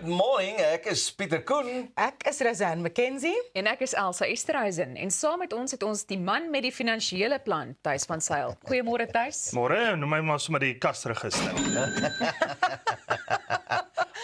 morning, ek is Pieter Koen. Ek is Razan McKenzie. En ek is Elsa Esterhuizen en saam met ons het ons die man met die finansiële plan, Thys van Sail. Goeiemôre Thys. Môre, noem my maar sommer die kasregister.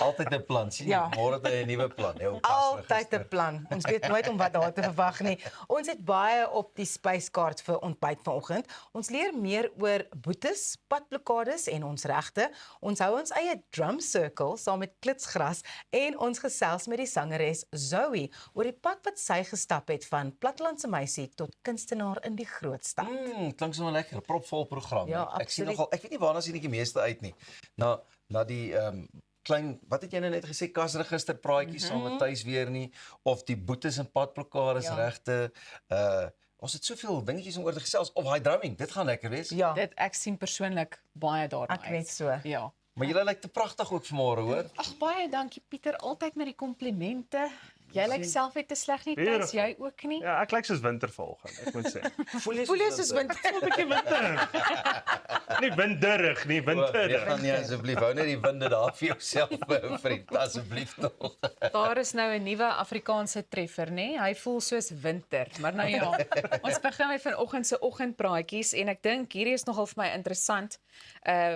Altyd 'n plan, sien jy? Ja. Môre het hy 'n nuwe plan. Altyd 'n plan. Ons weet nooit om wat daar te verwag nie. Ons het baie op die spyskaart vir ontbyt vanoggend. Ons leer meer oor boetes, padblokkades en ons regte. Ons hou ons eie drum circle saam met Klitsgras en ons gesels met die sangeres Zoe oor die pad wat sy gestap het van plattelandse meisie tot kunstenaar in die groot stad. Klink sommer lekker, 'n propvol program. Ja, Ek sien absoluut. nogal, ek weet nie waarna sien ek die meeste uit nie. Na die klein, wat het jy nou net gesê, kasregister praatjies saam met Thys weer nie, of die boetes en padblokkades regte. Ons het soveel dingetjies om oor te gesels, of hy drumming, dit gaan lekker wees. Ja, Dit ek sien persoonlik baie daarna ek weet so. Ja. Maar julle lyk te pragtig ook vanmôre, hoor. Ag baie dankie Pieter, altyd met die komplimente. Jy lyk self net te sleg nie, Thys, jy ook nie. Ja, ek lyk soos winter vanoggend, ek moet sê. Voel jy soos winter? So 'n bietjie winter. Nie winderig nie, Nee, winterig. gaan nie asseblief, hou net die winde daar vir jouself, vriend, asseblief tog. Daar is nou 'n nuwe Afrikaanse treffer, nê? Hy voel soos winter. Maar nou ja, ons begin met vanoggend se oggendpraatjies en ek dink hierdie is nogal vir my interessant,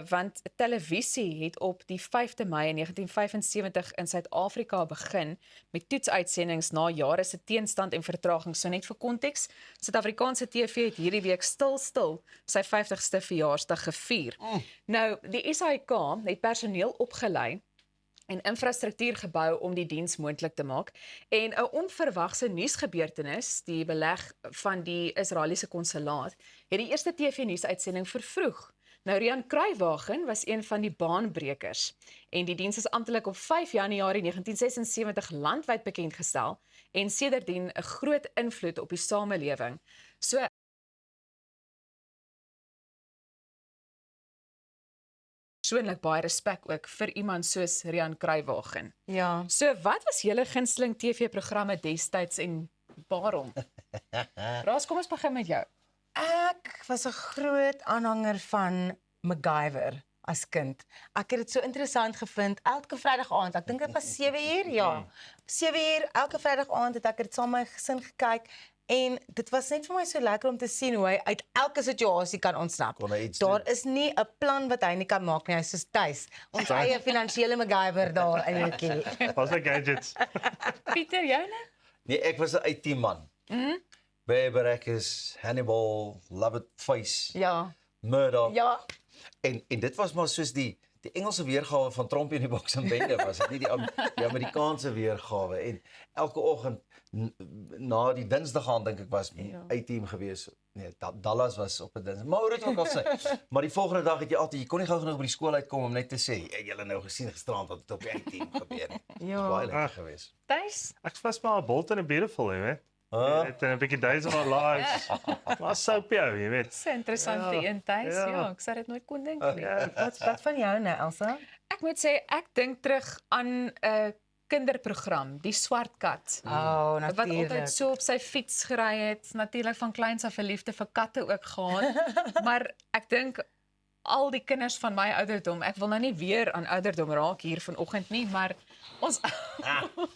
want televisie het op die 5de Mei 1975 in Suid-Afrika begin met toetsuitsendings na jare se teenstand en vertraging. So net vir konteks, Suid-Afrikaanse TV het hierdie week stil sy 50ste verjaarsdag gevier. Nou, die SAIK het personeel opgelei en infrastruktuur gebou om die diens moontlik te maak. En 'n onverwagse nuusgebeurtenis, die beleg van die Israeliese konsulaat, het die eerste TV-nuusuitsending vervroeg. Nou, Rian Kruiwagen was een van die baanbrekers en die diens is amptelik op 5 Januarie 1976 landwyd bekend gestel en sedertdien 'n groot invloed op die samelewing. So persoonlik baie respek ook vir iemand soos Rian Kruiwagen. Ja. So wat was julle gunsteling TV-programme destyds en waarom? Raas, kom ons begin met jou. Ek was 'n groot aanhanger van MacGyver as kind. Ek het dit so interessant gevind. Elke Vrydag aand, ek dink dit was 7 uur, ja. 7 uur elke Vrydag aand het ek dit saam met my gesin gekyk en dit was net vir my so lekker om te sien hoe hy uit elke situasie kan ontsnap. Kon hy iets Daar doen? is nie 'n plan wat hy nie kan maak nie. Hy is soos Thys. Ons eie finansiële MacGyver daar in die kie. Pas my gadgets. Pieter, joune? Nee, ek was 'n IT-man. Beberekers, Hannibal, Love It Face, Ja. Murder. Ja. En dit was maar soos die Engelse weergawe van Trompie in die boks en bende was dit nie die Amerikaanse weergawe. En elke oggend na die Dinsdag aan dink ek was A-team gewees. Nee, Dallas was op 'n Dinsdag. Maar hoe dit ook al sê. Maar die volgende dag het jy kon nie gou genoeg by die skool uitkom om net te sê, "Hey, julle nou gesien gisterand wat het op die A-team gebeur." Ja. Baie lekker geweest. Thys? Ek was maar 'n Bolton en Beautiful, jy weet. Net 'n bietjie Days of Our Lives. Maar soap jou, jy weet. Dis 'n interessante een, Thys. Ja. Ja, ek sou dit nooit kon dink nie. Wat van jou nou, Elsa? Ek moet sê ek dink terug aan 'n kinderprogram, Die Swart Kat. Oh, Wat altyd natuurlik. so op sy fiets gery het, natuurlik van kleins af 'n liefde vir katte ook gehad. Maar ek dink al die kinders van my ouderdom, ek wil nou nie weer aan ouderdom raak hier vanoggend nie, maar ons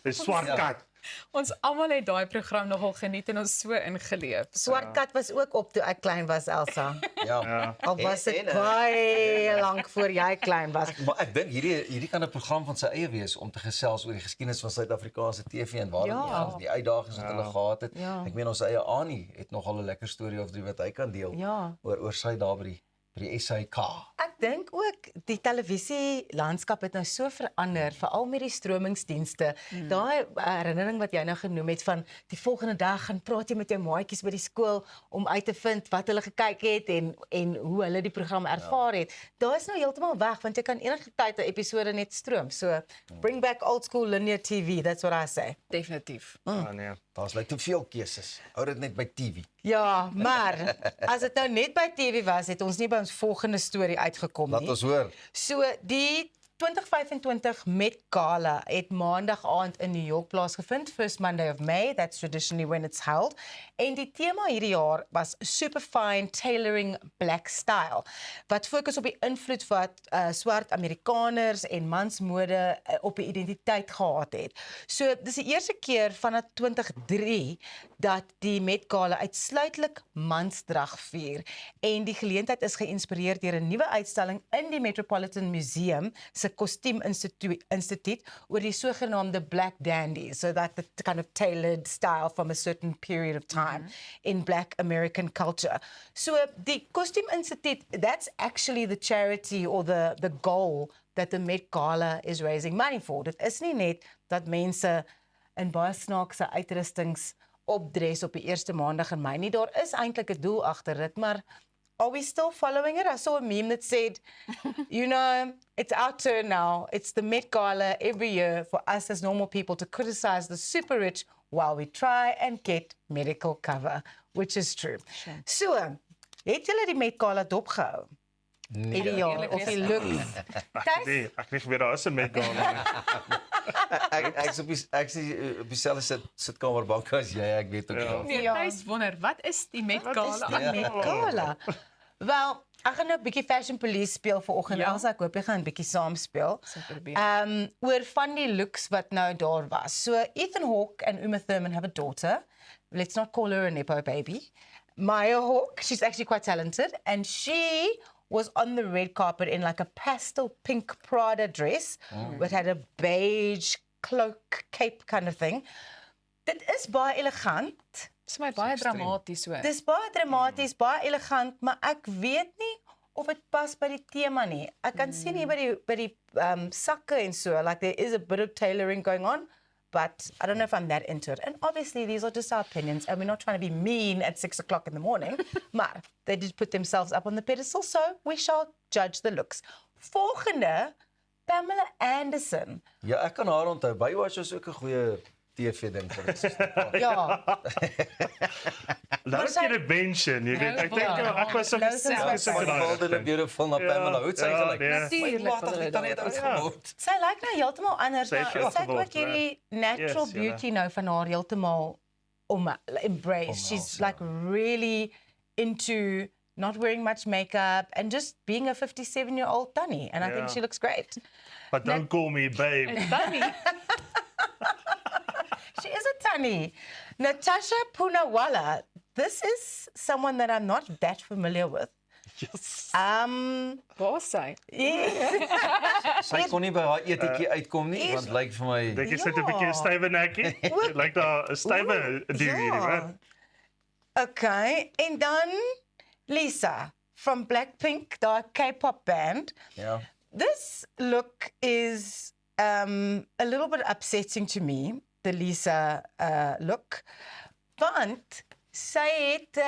Dis swart kat. ons almal het daai program nogal geniet en ons so ingeleef. Swart kat was ook op toe ek klein was, Elsa. Ja. Al was dit En, baie lank voor jy klein was. Maar ek dink hierdie kan 'n program van sy eie wees om te gesels oor die geskiedenis van Suid-Afrikaanse TV en waar dit gaan, die uitdagings wat hulle gehad het. Ja. Ek meen ons eie Annie het nogal 'n lekker storie of drie wat hy kan deel Ja. oor sy daar by die SAIK. Ek dink ook die televisielandskap het nou so verander, veral met die stromingsdienste. Daai herinnering wat jy nou genoem het van die volgende dag gaan praat jy met jou maatjies by die skool om uit te vind wat hulle gekyk het en hoe hulle die program ervaar het. Daai is nou heeltemal weg want jy kan enige tyd 'n episode net stroom. So bring back old school linear TV, that's what I say. Definitief. Ja, nee. Daar's te veel keuses. Hou dit net by TV. Ja, maar as dit nou net by TV was, het ons nie by ons volgende storie uitgekom Laat nie. ons hoor. So die 2025 Met Gala het maandag aand in New York plaasgevind, first Monday of May, that's traditionally when it's held. En die tema hierdie jaar was Superfine Tailoring Black Style, wat fokus op die invloed wat swart Amerikaners en mansmode op die identiteit gehad het. So, dis die eerste keer vanaf 2003 dat die Met Gala uitsluitlik mansdrag vier. En die geleentheid is geïnspireer deur 'n nuwe uitstalling in die Metropolitan Museum se kostuuminstituut oor die sogenaamde Black Dandy, so that the kind of tailored style from a certain period of time in Black American culture. So die kostuuminstituut, that's actually the charity or the goal that the Met Gala is raising money for. Dit is nie net dat mense in baie snaakse uitrustings opdres op die eerste maandag in Mei nie. Daar is eintlik 'n doel agter dit, maar are we still following it? I saw a meme that said, you know, it's our turn now. It's the Met Gala every year for us as normal people to criticize the super rich while we try and get medical cover, which is true. Sure. So, het julle die Met Gala dopgehou? Hierdie jaar, of die looks? Nee, ek nie geweet daar is 'n Met Gala nie. Ek op dieselfde sitkamerbank as jy, ek weet ook nie. Nee, Thys wonder, wat is die Met Gala? Die Met Gala. Wel, ek gaan nou 'n bietjie Fashion Police speel vanoggend. Ja. Elsa, ek hoop jy gaan 'n bietjie saam speel. Sal probeer. Oor van die looks wat nou daar was. So Ethan Hawke and Uma Thurman have a daughter. Let's not call her a nepo baby. Maya Hawke, she's actually quite talented, and she was on the red carpet in like a pastel pink Prada dress, which had a beige cloak, cape kind of thing. Dit is baie elegant. Dis my baie dramaties hoor. Dis baie dramaties, baie elegant, maar ek weet nie of dit pas by die tema nie. Ek kan sien hier by die sakke en so, like there is a bit of tailoring going on, but I don't know if I'm that into it. And obviously these are just our opinions, and we're not trying to be mean at 6 o'clock in the morning, maar they did put themselves up on the pedestal, so we shall judge the looks. Volgende, Pamela Anderson. Ja, ek kan haar onthou. Baywatch was ook 'n goeie TV ding vir ons. Ja, Daar is geen mention, jy weet. Ek dink ek was so Nou is dit Golden and beautiful na Pamela. Hoe het sy gelyk? Natuurlik Wat het dan net uitgeword? sy lyk nou heeltemal anders, Sy het maar veel sy het ook geword, hierdie natural Yes, beauty nou van haar heeltemal embrace. She's like really into not wearing much makeup and just being a 57-year-old Tanny, and I think she looks great. But don't call me babe. Tannie. She is a Tanny. Natasha Poonawalla, this is someone that I'm not that familiar with. Yes. Waar is sy? Yes. Sy kon nie by haar etjie uitkom nie, want lyk vir my Dink jy sy het 'n bietjie 'n stywe nekkie? Lyk daar 'n stywe duw hierdie, hè? Okay, en dan Lisa from Blackpink, the K-pop band. ja. This look is a little bit upsetting to me, the Lisa look. Want sy het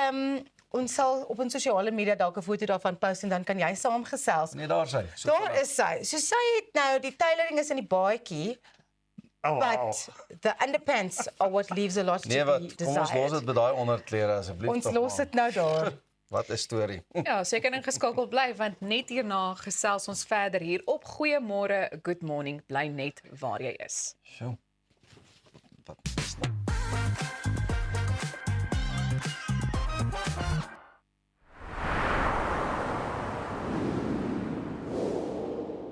ons sal op ons sosiale media dalk 'n foto daarvan post en dan kan jy saamgesels. Nee, daar sy. So Daar is sy. So sy het nou die tailoring is in die baadjie, Oh, wow. but the underpants are what leaves a lot Nee, to wat? be Kom ons los desired. dit by daai onderklere asseblief. Ons tog los maar. dit nou daar. Wat 'n storie. Ja, seker ingeskakel bly want net hierna gesels ons verder hier op Goeiemôre, Good Morning, bly net waar jy is. Sjoe.